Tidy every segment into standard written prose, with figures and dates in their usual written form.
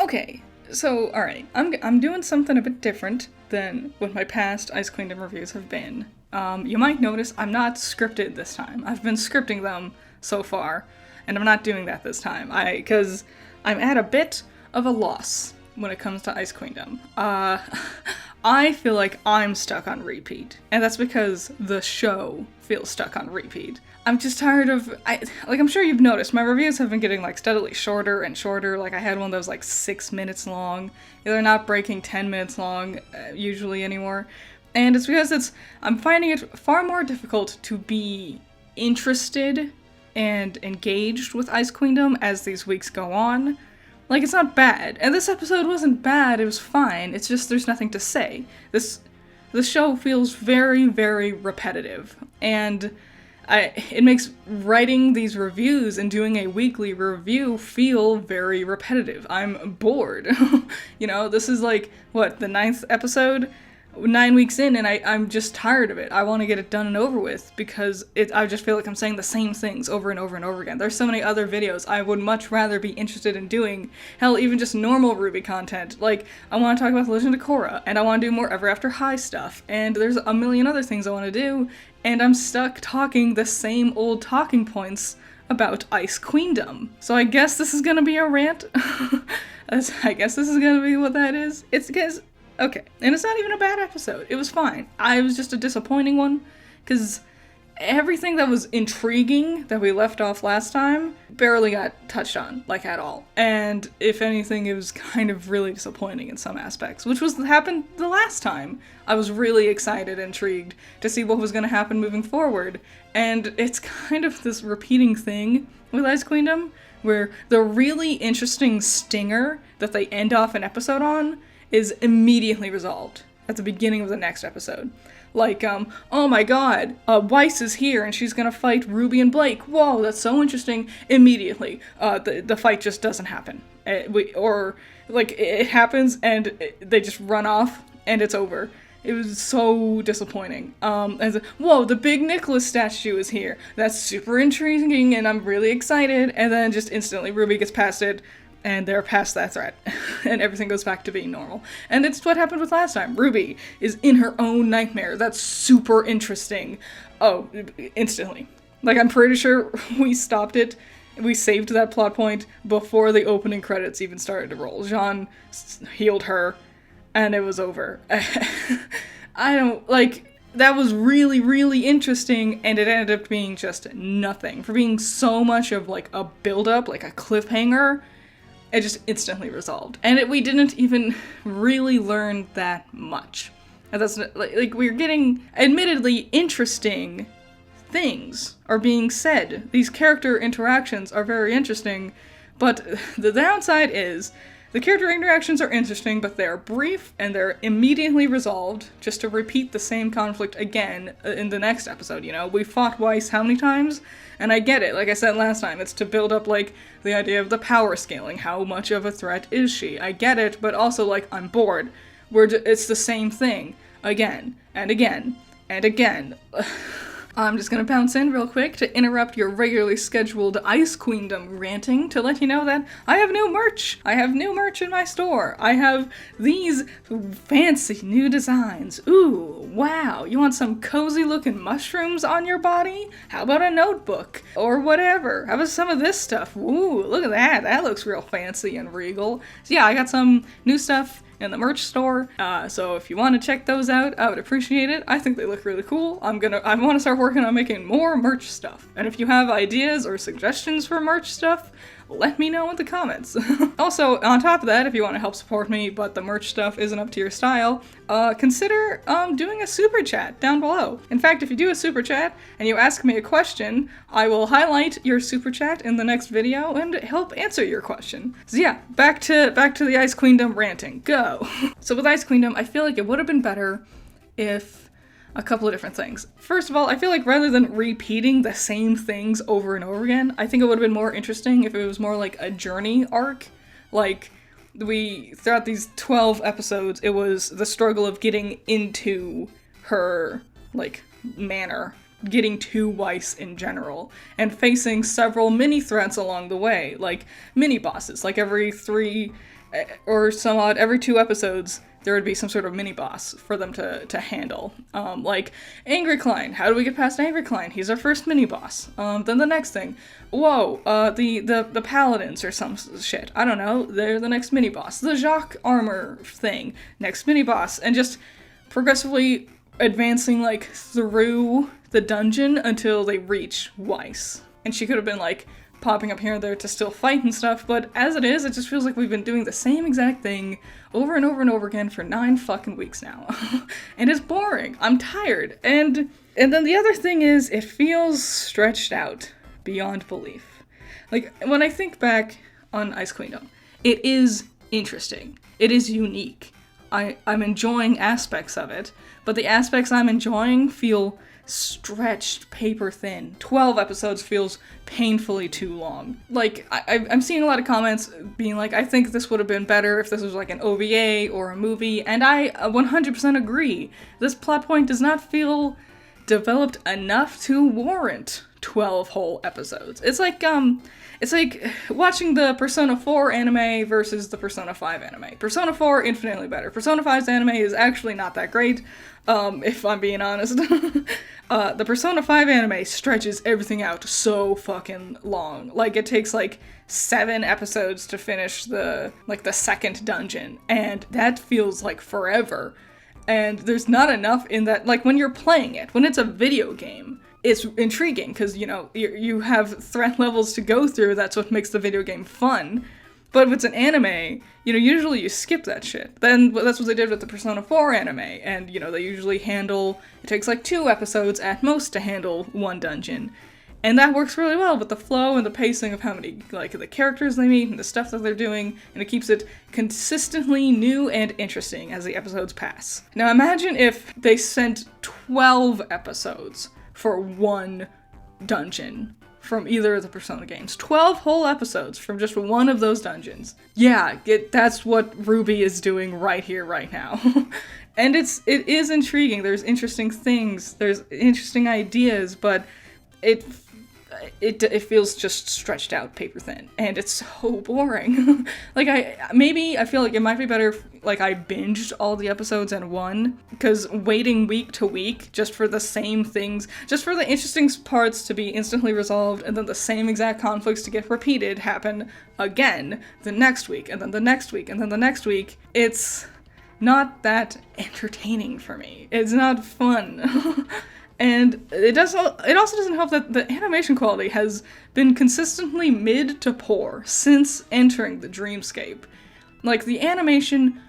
Okay, so alright, I'm doing something a bit different than what my past Ice Queendom reviews have been. You might notice I'm not scripted this time. I've been scripting them so far, and I'm not doing that this time. Because I'm at a bit of a loss when it comes to Ice Queendom. I feel like I'm stuck on repeat, and that's because the show feels stuck on repeat. I'm just tired of, I'm sure you've noticed, my reviews have been getting, steadily shorter and shorter. I had one that was, 6 minutes long. They're not breaking 10 minutes long, usually anymore. And it's because I'm finding it far more difficult to be interested and engaged with Ice Queendom as these weeks go on. It's not bad. And this episode wasn't bad, it was fine. It's just there's nothing to say. The show feels very, very repetitive. And it makes writing these reviews and doing a weekly review feel very repetitive. I'm bored. This is the 9th episode? 9 weeks in, and I'm just tired of it. I want to get it done and over with, because I just feel like I'm saying the same things over and over and over again. There's so many other videos I would much rather be interested in doing. Hell, even just normal RWBY content. I want to talk about The Legend of Korra, and I want to do more Ever After High stuff, and there's a million other things I want to do, and I'm stuck talking the same old talking points about Ice Queendom. So I guess this is gonna be a rant. I guess this is gonna be what that is. It's because... Okay, and it's not even a bad episode. It was fine. It was just a disappointing one, because everything that was intriguing that we left off last time barely got touched on, at all. And if anything, it was kind of really disappointing in some aspects, which happened the last time. I was really excited, intrigued to see what was going to happen moving forward, and it's kind of this repeating thing with Ice Queendom, where the really interesting stinger that they end off an episode on is immediately resolved at the beginning of the next episode. Oh my god, Weiss is here and she's gonna fight Ruby and Blake. Whoa, that's so interesting. Immediately, the fight just doesn't happen. It happens and they just run off and it's over. It was so disappointing. Whoa, the big Nicholas statue is here. That's super intriguing and I'm really excited. And then just instantly Ruby gets past it, and they're past that threat, and everything goes back to being normal. And it's what happened with last time. Ruby is in her own nightmare. That's super interesting. Oh, instantly. I'm pretty sure we stopped it. We saved that plot point before the opening credits even started to roll. Jean healed her, and it was over. That was really, really interesting, and it ended up being just nothing. For being so much of, a build-up, a cliffhanger, it just instantly resolved. And we didn't even really learn that much. And that's, we're getting, admittedly, interesting things are being said. These character interactions are very interesting, but the downside is, the character interactions are interesting, but they're brief, and they're immediately resolved, just to repeat the same conflict again in the next episode, We fought Weiss how many times? And I get it, like I said last time, it's to build up, the idea of the power scaling. How much of a threat is she? I get it, but also, I'm bored. It's the same thing. Again, and again, and again. I'm just gonna bounce in real quick to interrupt your regularly scheduled Ice Queendom ranting to let you know that I have new merch! I have new merch in my store! I have these fancy new designs. Ooh, wow, you want some cozy looking mushrooms on your body? How about a notebook? Or whatever. How about some of this stuff? Ooh, look at that, that looks real fancy and regal. So yeah, I got some new stuff in the merch store, so if you want to check those out, I would appreciate it. I think they look really cool. I want to start working on making more merch stuff. And if you have ideas or suggestions for merch stuff, let me know in the comments. Also, on top of that, if you want to help support me, but the merch stuff isn't up to your style, consider doing a super chat down below. In fact, if you do a super chat and you ask me a question, I will highlight your super chat in the next video and help answer your question. So yeah, back to the Ice Queendom ranting. Go! So with Ice Queendom, I feel like it would have been better if a couple of different things. First of all, I feel like rather than repeating the same things over and over again, I think it would have been more interesting if it was more like a journey arc. Throughout these 12 episodes, it was the struggle of getting into her, manor, getting to Weiss in general, and facing several mini threats along the way, mini bosses. Every 3 or some odd every 2 episodes there would be some sort of mini boss for them to handle. Like Angry Klein. How do we get past Angry Klein? He's our first mini boss. Then the next thing, whoa, the paladins or some shit. I don't know. They're the next mini boss. The Jacques armor thing, next mini boss, and just progressively advancing like through the dungeon until they reach Weiss. And she could have been like popping up here and there to still fight and stuff, but as it is, it just feels like we've been doing the same exact thing over and over and over again for 9 fucking weeks now. And it's boring. I'm tired. And then the other thing is, it feels stretched out beyond belief. Like, when I think back on Ice Queendom, it is interesting. It is unique. I'm enjoying aspects of it, but the aspects I'm enjoying feel stretched paper thin. 12 episodes feels painfully too long. Like, I'm seeing a lot of comments being like, I think this would have been better if this was like an OVA or a movie, and I 100% agree. This plot point does not feel developed enough to warrant 12 whole episodes. It's like watching the Persona 4 anime versus the Persona 5 anime. Persona 4, infinitely better. Persona 5's anime is actually not that great, if I'm being honest. The Persona 5 anime stretches everything out so fucking long. Like, it takes like 7 episodes to finish the second dungeon, and that feels like forever. And there's not enough in that, like, when you're playing it, when it's a video game, it's intriguing, because, you know, you have threat levels to go through, that's what makes the video game fun. But if it's an anime, you know, usually you skip that shit. Then that's what they did with the Persona 4 anime, and, you know, they usually handle, it takes like 2 episodes at most to handle one dungeon. And that works really well with the flow and the pacing of how many, like, the characters they meet and the stuff that they're doing, and it keeps it consistently new and interesting as the episodes pass. Now imagine if they sent 12 episodes for one dungeon from either of the Persona games. 12 whole episodes from just one of those dungeons. Yeah, that's what RWBY is doing right here, right now. And it is intriguing. There's interesting things, there's interesting ideas, but it feels just stretched out paper thin, and it's so boring. Like, I feel like it might be better if, like, I binged all the episodes in one, because waiting week to week just for the same things, just for the interesting parts to be instantly resolved, and then the same exact conflicts to get repeated happen again the next week, and then the next week, and then the next week, it's not that entertaining for me. It's not fun. And it also doesn't help that the animation quality has been consistently mid to poor since entering the dreamscape. Like, the animation,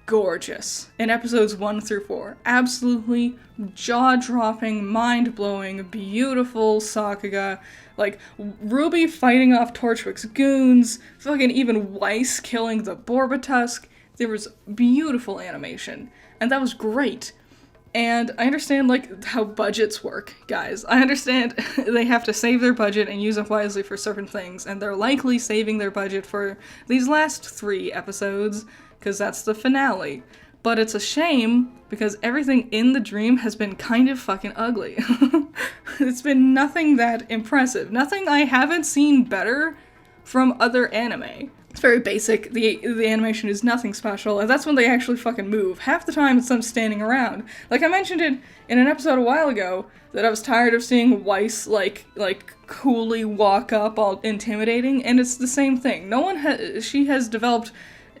gorgeous in episodes 1 through 4. Absolutely jaw-dropping, mind-blowing, beautiful Sakuga. Like, RWBY fighting off Torchwick's goons, fucking even Weiss killing the Borbatusk. There was beautiful animation, and that was great. And I understand, like, how budgets work, guys. I understand they have to save their budget and use it wisely for certain things, and they're likely saving their budget for these last 3 episodes, because that's the finale. But it's a shame, because everything in the dream has been kind of fucking ugly. It's been nothing that impressive. Nothing I haven't seen better from other anime. It's very basic, the animation is nothing special, and that's when they actually fucking move. Half the time it's them standing around. Like, I mentioned it in an episode a while ago, that I was tired of seeing Weiss, like coolly walk up all intimidating, and it's the same thing. She has developed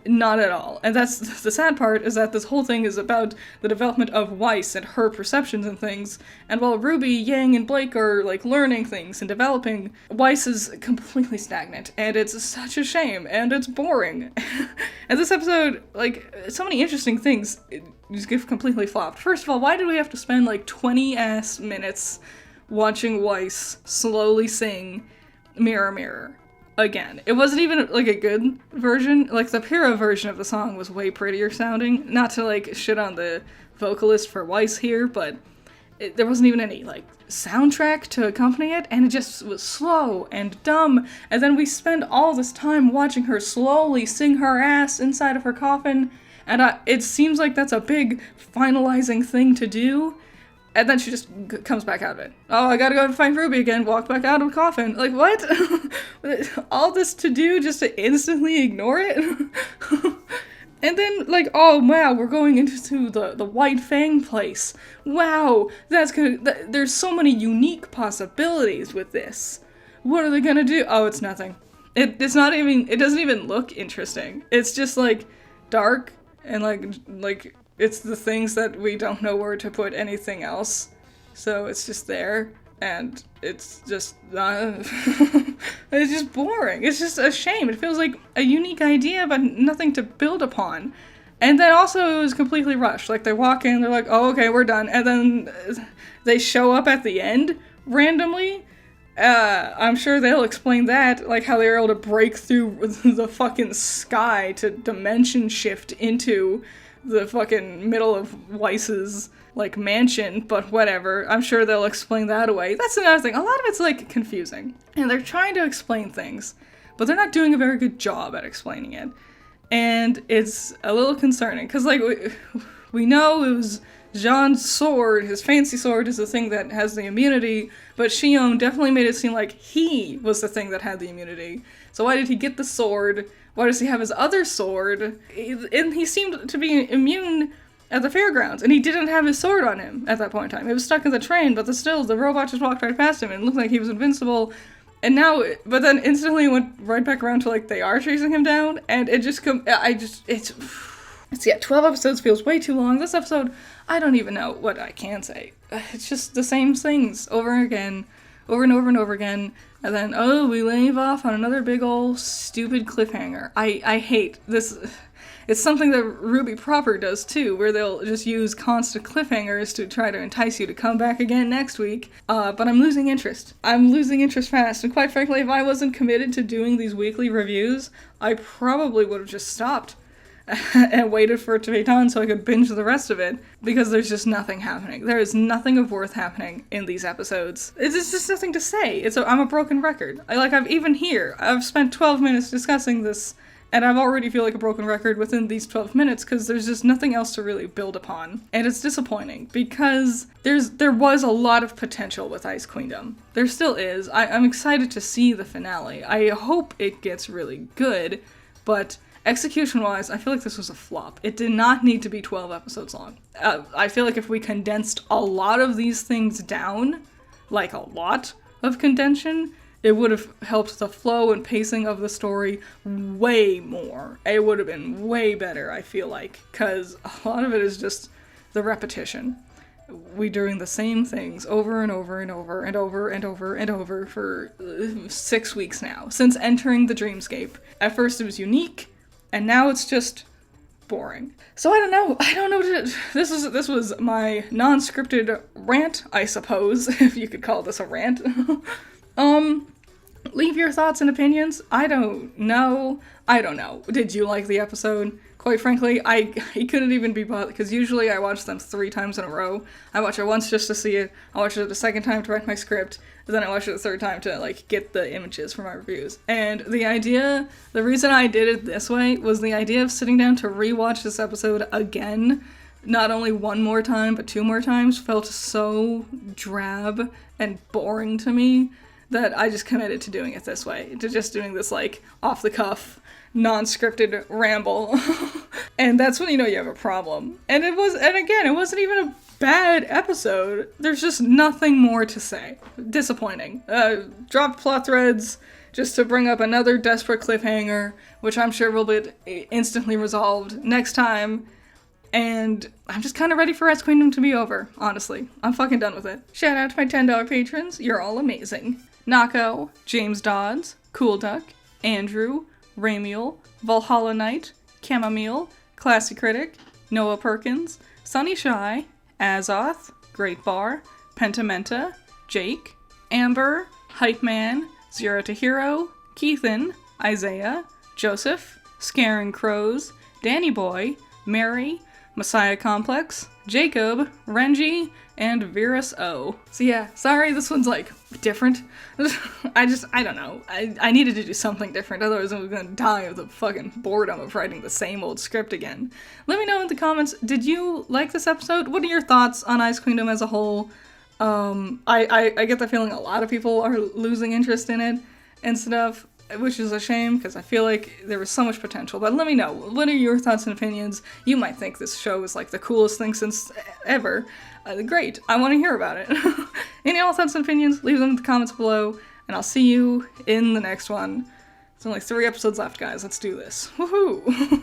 not at all. And that's the sad part, is that this whole thing is about the development of Weiss and her perceptions and things, and while RWBY, Yang, and Blake are, like, learning things and developing, Weiss is completely stagnant, and it's such a shame, and it's boring. And this episode, like, so many interesting things just get completely flopped. First of all, why did we have to spend, like, 20-ass minutes watching Weiss slowly sing Mirror, Mirror? Again, it wasn't even, like, a good version. Like, the Pyrrha version of the song was way prettier sounding. Not to, like, shit on the vocalist for Weiss here, but there wasn't even any, like, soundtrack to accompany it, and it just was slow and dumb. And then we spend all this time watching her slowly sing her ass inside of her coffin, and it seems like that's a big finalizing thing to do, And then she just comes back out of it. Oh, I gotta go to find Ruby again, walk back out of the coffin. Like, what? All this to do just to instantly ignore it? And then, like, oh, wow, we're going into the White Fang place. Wow, there's so many unique possibilities with this. What are they gonna do? Oh, it's nothing. It doesn't even look interesting. It's just, like, dark, and, like, it's the things that we don't know where to put anything else. So it's just there, and it's just, it's just boring. It's just a shame. It feels like a unique idea, but nothing to build upon. And then also it was completely rushed. Like, they walk in, they're like, oh, okay, we're done. And then they show up at the end, randomly. I'm sure they'll explain that, like how they were able to break through the fucking sky to dimension shift into the fucking middle of Weiss's, like, mansion, but whatever. I'm sure they'll explain that away. That's another thing. A lot of it's, like, confusing. And they're trying to explain things, but they're not doing a very good job at explaining it. And it's a little concerning, because, like, we know it was Jean's sword, his fancy sword, is the thing that has the immunity, but Shion definitely made it seem like he was the thing that had the immunity. So why did he get the sword? Why does he have his other sword? And he seemed to be immune at the fairgrounds, and he didn't have his sword on him at that point in time. It was stuck in the train, but the robot just walked right past him, and it looked like he was invincible. And now, but then instantly went right back around to, like, they are chasing him down, and it just yeah, 12 episodes feels way too long. This episode, I don't even know what I can say. It's just the same things over and again, over and over and over again. And then, oh, we leave off on another big ol' stupid cliffhanger. I hate this. It's something that RWBY proper does too, where they'll just use constant cliffhangers to try to entice you to come back again next week. But I'm losing interest. I'm losing interest fast. And quite frankly, if I wasn't committed to doing these weekly reviews, I probably would have just stopped and waited for it to be done so I could binge the rest of it, because there's just nothing happening. There is nothing of worth happening in these episodes. It's just nothing to say. I'm a broken record. I've spent 12 minutes discussing this, and I already feel like a broken record within these 12 minutes, because there's just nothing else to really build upon. And it's disappointing, because there was a lot of potential with Ice Queendom. There still is. I'm excited to see the finale. I hope it gets really good, but execution-wise, I feel like this was a flop. It did not need to be 12 episodes long. I feel like if we condensed a lot of these things down, like a lot of condension, it would have helped the flow and pacing of the story way more. It would have been way better, I feel like, because a lot of it is just the repetition. We doing the same things over and over and over and over and over and over for 6 weeks now, since entering the dreamscape. At first it was unique, and now it's just boring. So I don't know. This was my non-scripted rant, I suppose, if you could call this a rant. Leave your thoughts and opinions. I don't know. Did you like the episode? Quite frankly, I couldn't even be bothered, because usually I watch them 3 times in a row. I watch it once just to see it, I watch it a second time to write my script, and then I watch it a third time to, like, get the images for my reviews. And the reason I did it this way was the idea of sitting down to rewatch this episode again, not only one more time, but 2 more times, felt so drab and boring to me that I just committed to doing it this way, to just doing this, like, off-the-cuff, non-scripted ramble. And that's when you know you have a problem. And it wasn't even a bad episode. There's just nothing more to say. Disappointing. Dropped plot threads just to bring up another desperate cliffhanger, which I'm sure will be instantly resolved next time. And I'm just kind of ready for Ice Queendom to be over, honestly. I'm fucking done with it. Shout out to my $10 patrons. You're all amazing. Nako, James Dodds, Cool Duck, Andrew, Ramiel, Valhalla Knight, Chamomile, Classy Critic, Noah Perkins, Sunny Shy, Azoth, Great Bar, Pentamenta, Jake, Amber, Hype Man, Zero to Hero, Keithan, Isaiah, Joseph, Scaring Crows, Danny Boy, Mary, Messiah Complex, Jacob, Renji, and Virus O. So yeah, sorry this one's like different. I don't know. I needed to do something different, otherwise I was gonna die of the fucking boredom of writing the same old script again. Let me know in the comments, did you like this episode? What are your thoughts on Ice Queendom as a whole? I get the feeling a lot of people are losing interest in it and stuff, which is a shame because I feel like there was so much potential. But let me know, what are your thoughts and opinions? You might think this show is like the coolest thing since ever. Great, I want to hear about it. Any thoughts and opinions, leave them in the comments below, and I'll see you in the next one. There's only 3 episodes left, guys. Let's do this. Woohoo!